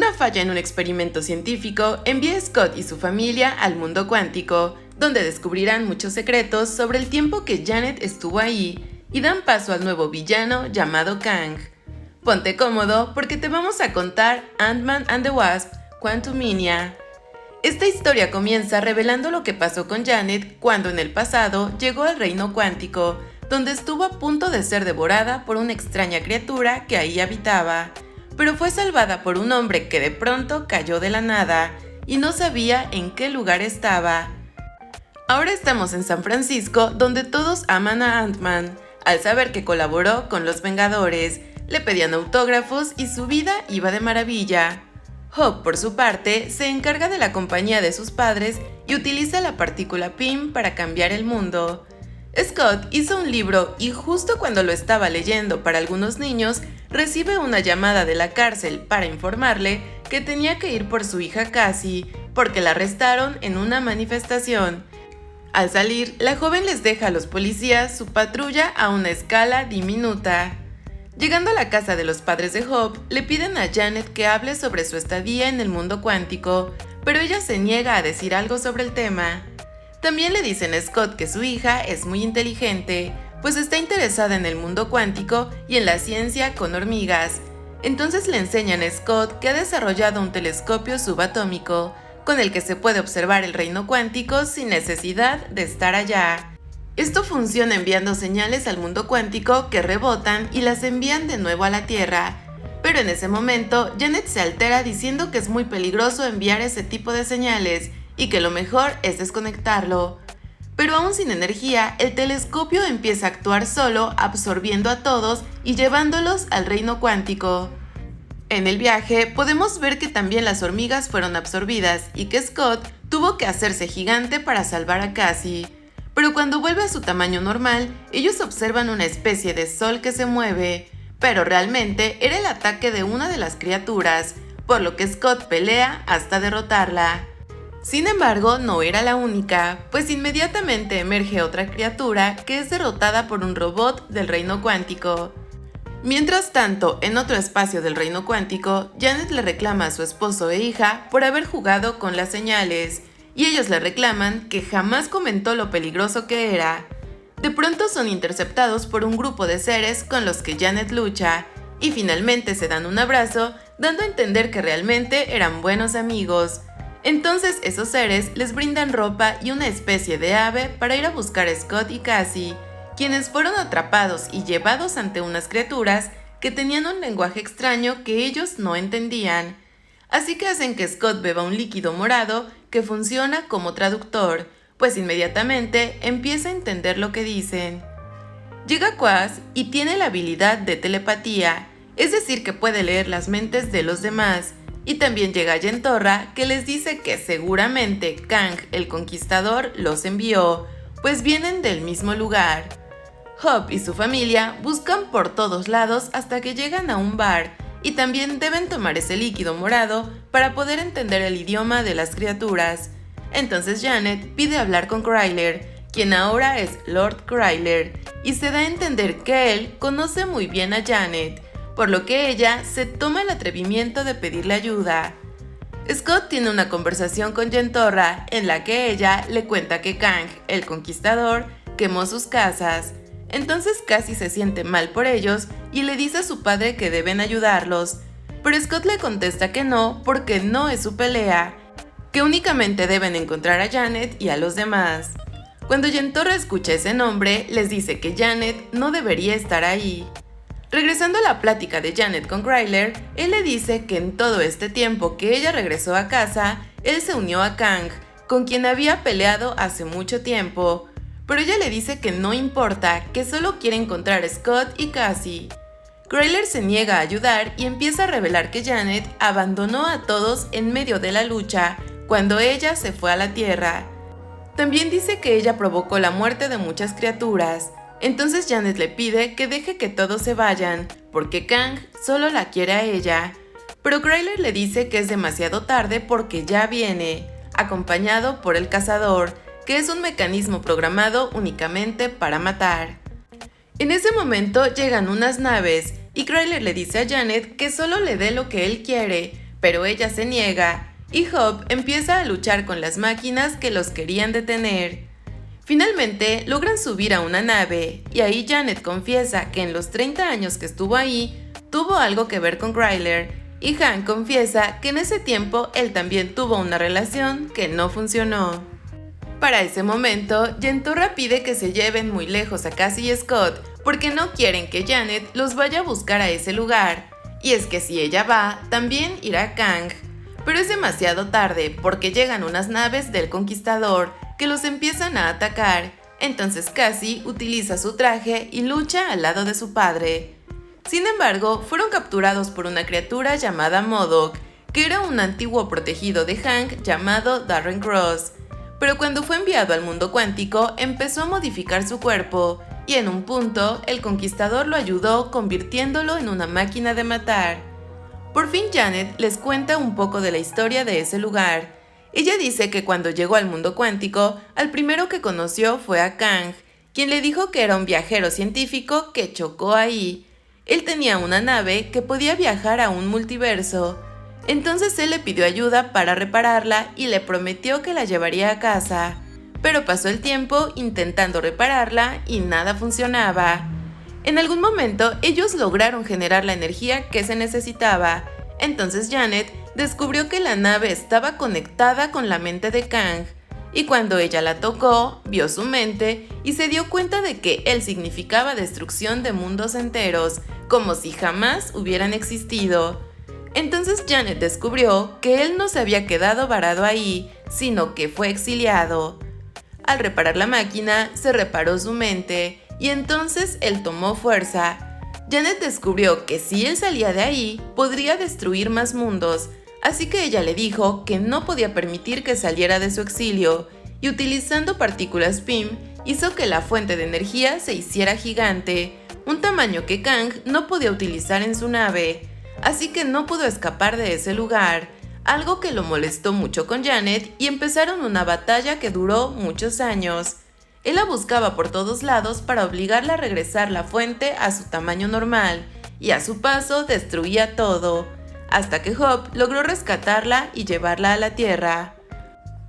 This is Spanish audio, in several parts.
Una falla en un experimento científico envía a Scott y su familia al mundo cuántico, donde descubrirán muchos secretos sobre el tiempo que Janet estuvo ahí y dan paso al nuevo villano llamado Kang. Ponte cómodo porque te vamos a contar Ant-Man and the Wasp: Quantumania. Esta historia comienza revelando lo que pasó con Janet cuando en el pasado llegó al reino cuántico, donde estuvo a punto de ser devorada por una extraña criatura que ahí habitaba, pero fue salvada por un hombre que de pronto cayó de la nada y no sabía en qué lugar estaba. Ahora estamos en San Francisco, donde todos aman a Ant-Man. Al saber que colaboró con los Vengadores, le pedían autógrafos y su vida iba de maravilla. Hope, por su parte, se encarga de la compañía de sus padres y utiliza la partícula PIM para cambiar el mundo. Scott hizo un libro y justo cuando lo estaba leyendo para algunos niños, recibe una llamada de la cárcel para informarle que tenía que ir por su hija Cassie, porque la arrestaron en una manifestación. Al salir, la joven les deja a los policías su patrulla a una escala diminuta. Llegando a la casa de los padres de Hope, le piden a Janet que hable sobre su estadía en el mundo cuántico, pero ella se niega a decir algo sobre el tema. También le dicen a Scott que su hija es muy inteligente, pues está interesada en el mundo cuántico y en la ciencia con hormigas. Entonces le enseñan a Scott que ha desarrollado un telescopio subatómico, con el que se puede observar el reino cuántico sin necesidad de estar allá. Esto funciona enviando señales al mundo cuántico que rebotan y las envían de nuevo a la Tierra. Pero en ese momento, Janet se altera diciendo que es muy peligroso enviar ese tipo de señales y que lo mejor es desconectarlo. Pero aún sin energía, el telescopio empieza a actuar solo, absorbiendo a todos y llevándolos al reino cuántico. En el viaje, podemos ver que también las hormigas fueron absorbidas y que Scott tuvo que hacerse gigante para salvar a Cassie. Pero cuando vuelve a su tamaño normal, ellos observan una especie de sol que se mueve, pero realmente era el ataque de una de las criaturas, por lo que Scott pelea hasta derrotarla. Sin embargo, no era la única, pues inmediatamente emerge otra criatura que es derrotada por un robot del reino cuántico. Mientras tanto, en otro espacio del reino cuántico, Janet le reclama a su esposo e hija por haber jugado con las señales, y ellos le reclaman que jamás comentó lo peligroso que era. De pronto son interceptados por un grupo de seres con los que Janet lucha, y finalmente se dan un abrazo, dando a entender que realmente eran buenos amigos. Entonces esos seres les brindan ropa y una especie de ave para ir a buscar a Scott y Cassie, quienes fueron atrapados y llevados ante unas criaturas que tenían un lenguaje extraño que ellos no entendían. Así que hacen que Scott beba un líquido morado que funciona como traductor, pues inmediatamente empieza a entender lo que dicen. Llega Quaz y tiene la habilidad de telepatía, es decir que puede leer las mentes de los demás, y también llega Yentorra que les dice que seguramente Kang el Conquistador los envió, pues vienen del mismo lugar. Hope y su familia buscan por todos lados hasta que llegan a un bar, y también deben tomar ese líquido morado para poder entender el idioma de las criaturas. Entonces Janet pide hablar con Kryler, quien ahora es Lord Kryler, y se da a entender que él conoce muy bien a Janet, por lo que ella se toma el atrevimiento de pedirle ayuda. Scott tiene una conversación con Yentorra en la que ella le cuenta que Kang, el Conquistador, quemó sus casas. Entonces Cassie se siente mal por ellos y le dice a su padre que deben ayudarlos, pero Scott le contesta que no porque no es su pelea, que únicamente deben encontrar a Janet y a los demás. Cuando Yentorra escucha ese nombre, les dice que Janet no debería estar ahí. Regresando a la plática de Janet con Kryler, él le dice que en todo este tiempo que ella regresó a casa, él se unió a Kang, con quien había peleado hace mucho tiempo. Pero ella le dice que no importa, que solo quiere encontrar a Scott y Cassie. Kryler se niega a ayudar y empieza a revelar que Janet abandonó a todos en medio de la lucha cuando ella se fue a la Tierra. También dice que ella provocó la muerte de muchas criaturas. Entonces Janet le pide que deje que todos se vayan, porque Kang solo la quiere a ella. Pero Kryler le dice que es demasiado tarde porque ya viene, acompañado por el cazador, que es un mecanismo programado únicamente para matar. En ese momento llegan unas naves y Kryler le dice a Janet que solo le dé lo que él quiere, pero ella se niega, y Hope empieza a luchar con las máquinas que los querían detener. Finalmente logran subir a una nave, y ahí Janet confiesa que en los 30 años que estuvo ahí, tuvo algo que ver con Kryler, y Hank confiesa que en ese tiempo él también tuvo una relación que no funcionó. Para ese momento, Jentorra pide que se lleven muy lejos a Cassie y Scott porque no quieren que Janet los vaya a buscar a ese lugar, y es que si ella va, también irá Kang. Pero es demasiado tarde porque llegan unas naves del Conquistador que los empiezan a atacar, entonces Cassie utiliza su traje y lucha al lado de su padre. Sin embargo, fueron capturados por una criatura llamada MODOK, que era un antiguo protegido de Hank llamado Darren Cross. Pero cuando fue enviado al mundo cuántico, empezó a modificar su cuerpo, y en un punto, el Conquistador lo ayudó convirtiéndolo en una máquina de matar. Por fin Janet les cuenta un poco de la historia de ese lugar. Ella dice que cuando llegó al mundo cuántico, al primero que conoció fue a Kang, quien le dijo que era un viajero científico que chocó ahí. Él tenía una nave que podía viajar a un multiverso. Entonces él le pidió ayuda para repararla y le prometió que la llevaría a casa. Pero pasó el tiempo intentando repararla y nada funcionaba. En algún momento ellos lograron generar la energía que se necesitaba. Entonces Janet descubrió que la nave estaba conectada con la mente de Kang. Y cuando ella la tocó, vio su mente y se dio cuenta de que él significaba destrucción de mundos enteros, como si jamás hubieran existido. Entonces Janet descubrió que él no se había quedado varado ahí, sino que fue exiliado. Al reparar la máquina, se reparó su mente, y entonces él tomó fuerza. Janet descubrió que si él salía de ahí, podría destruir más mundos, así que ella le dijo que no podía permitir que saliera de su exilio, y utilizando partículas PIM, hizo que la fuente de energía se hiciera gigante, un tamaño que Kang no podía utilizar en su nave. Así que no pudo escapar de ese lugar, algo que lo molestó mucho con Janet y empezaron una batalla que duró muchos años. Él la buscaba por todos lados para obligarla a regresar la fuente a su tamaño normal, y a su paso destruía todo, hasta que Hope logró rescatarla y llevarla a la Tierra.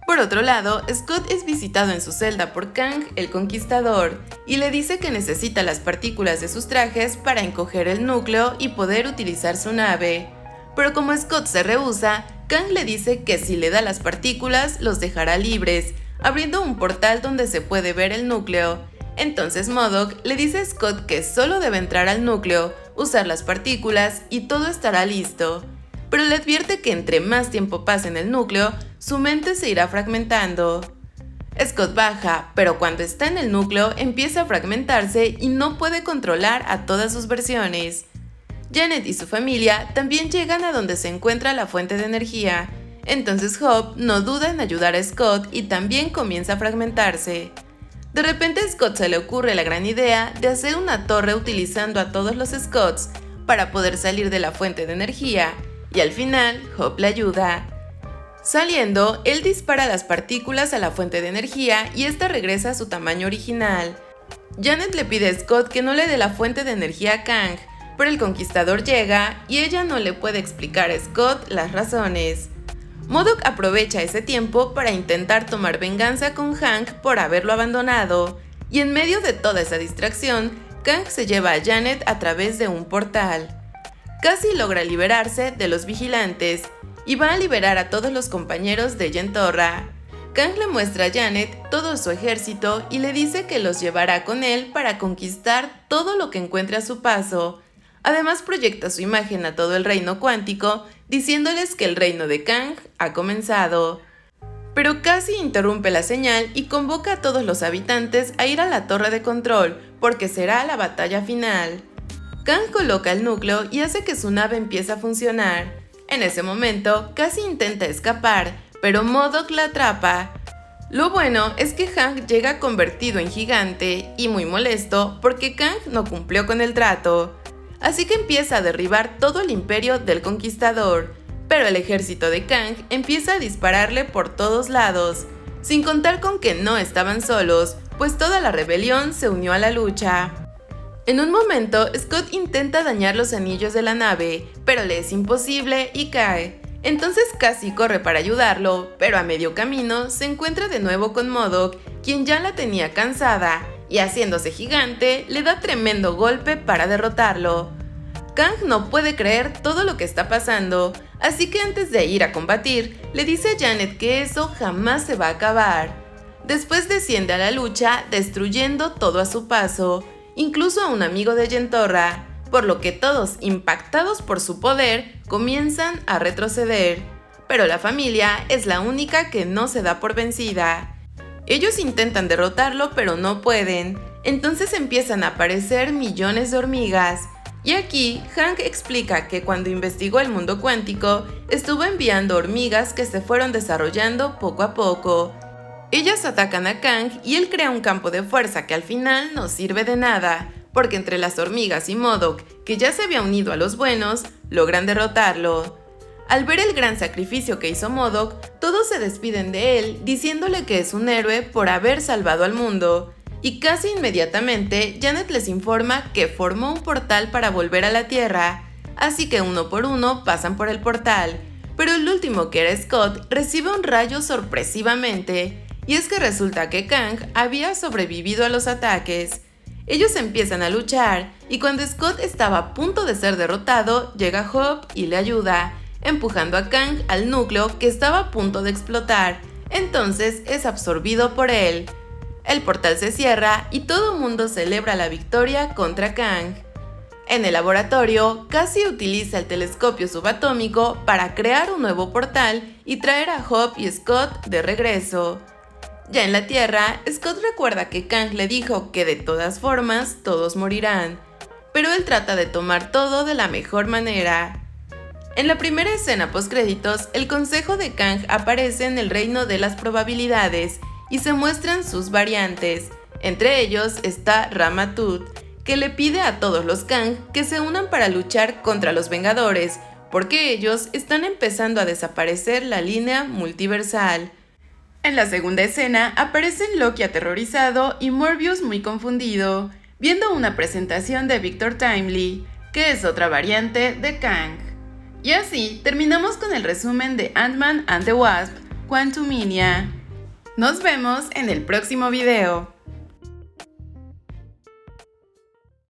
Por otro lado, Scott es visitado en su celda por Kang, el Conquistador, y le dice que necesita las partículas de sus trajes para encoger el núcleo y poder utilizar su nave. Pero como Scott se rehúsa, Kang le dice que si le da las partículas, los dejará libres, abriendo un portal donde se puede ver el núcleo. Entonces MODOK le dice a Scott que solo debe entrar al núcleo, usar las partículas y todo estará listo. Pero le advierte que entre más tiempo pase en el núcleo, su mente se irá fragmentando. Scott baja, pero cuando está en el núcleo empieza a fragmentarse y no puede controlar a todas sus versiones. Janet y su familia también llegan a donde se encuentra la fuente de energía, entonces Hope no duda en ayudar a Scott y también comienza a fragmentarse. De repente a Scott se le ocurre la gran idea de hacer una torre utilizando a todos los Scotts para poder salir de la fuente de energía, y al final Hope le ayuda. Saliendo, él dispara las partículas a la fuente de energía y esta regresa a su tamaño original. Janet le pide a Scott que no le dé la fuente de energía a Kang, pero el Conquistador llega y ella no le puede explicar a Scott las razones. MODOK aprovecha ese tiempo para intentar tomar venganza con Hank por haberlo abandonado, y en medio de toda esa distracción, Kang se lleva a Janet a través de un portal. Cassie logra liberarse de los vigilantes y va a liberar a todos los compañeros de Jentorra. Kang le muestra a Janet todo su ejército y le dice que los llevará con él para conquistar todo lo que encuentre a su paso. Además proyecta su imagen a todo el reino cuántico, diciéndoles que el reino de Kang ha comenzado. Pero Cassie interrumpe la señal y convoca a todos los habitantes a ir a la torre de control, porque será la batalla final. Kang coloca el núcleo y hace que su nave empiece a funcionar. En ese momento, Cassie intenta escapar, pero MODOK la atrapa. Lo bueno es que Hank llega convertido en gigante y muy molesto porque Kang no cumplió con el trato. Así que empieza a derribar todo el imperio del Conquistador, pero el ejército de Kang empieza a dispararle por todos lados, sin contar con que no estaban solos, pues toda la rebelión se unió a la lucha. En un momento, Scott intenta dañar los anillos de la nave, pero le es imposible y cae. Entonces Cassie corre para ayudarlo, pero a medio camino se encuentra de nuevo con MODOK, quien ya la tenía cansada, y haciéndose gigante, le da tremendo golpe para derrotarlo. Kang no puede creer todo lo que está pasando, así que antes de ir a combatir, le dice a Janet que eso jamás se va a acabar. Después desciende a la lucha, destruyendo todo a su paso, incluso a un amigo de Yentorra, por lo que todos, impactados por su poder, comienzan a retroceder. Pero la familia es la única que no se da por vencida. Ellos intentan derrotarlo, pero no pueden, entonces empiezan a aparecer millones de hormigas. Y aquí, Hank explica que cuando investigó el mundo cuántico, estuvo enviando hormigas que se fueron desarrollando poco a poco. Ellas atacan a Kang y él crea un campo de fuerza que al final no sirve de nada, porque entre las hormigas y MODOK, que ya se había unido a los buenos, logran derrotarlo. Al ver el gran sacrificio que hizo MODOK, todos se despiden de él diciéndole que es un héroe por haber salvado al mundo. Y casi inmediatamente Janet les informa que formó un portal para volver a la Tierra, así que uno por uno pasan por el portal, pero el último, que era Scott, recibe un rayo sorpresivamente, y es que resulta que Kang había sobrevivido a los ataques. Ellos empiezan a luchar, y cuando Scott estaba a punto de ser derrotado, llega Hope y le ayuda, empujando a Kang al núcleo que estaba a punto de explotar, entonces es absorbido por él. El portal se cierra y todo el mundo celebra la victoria contra Kang. En el laboratorio, Cassie utiliza el telescopio subatómico para crear un nuevo portal y traer a Hope y Scott de regreso. Ya en la Tierra, Scott recuerda que Kang le dijo que de todas formas todos morirán, pero él trata de tomar todo de la mejor manera. En la primera escena postcréditos, el consejo de Kang aparece en el reino de las probabilidades y se muestran sus variantes. Entre ellos está Ramatut, que le pide a todos los Kang que se unan para luchar contra los Vengadores, porque ellos están empezando a desaparecer la línea multiversal. En la segunda escena aparecen Loki aterrorizado y Morbius muy confundido, viendo una presentación de Victor Timely, que es otra variante de Kang. Y así terminamos con el resumen de Ant-Man and the Wasp: Quantumania. Nos vemos en el próximo video.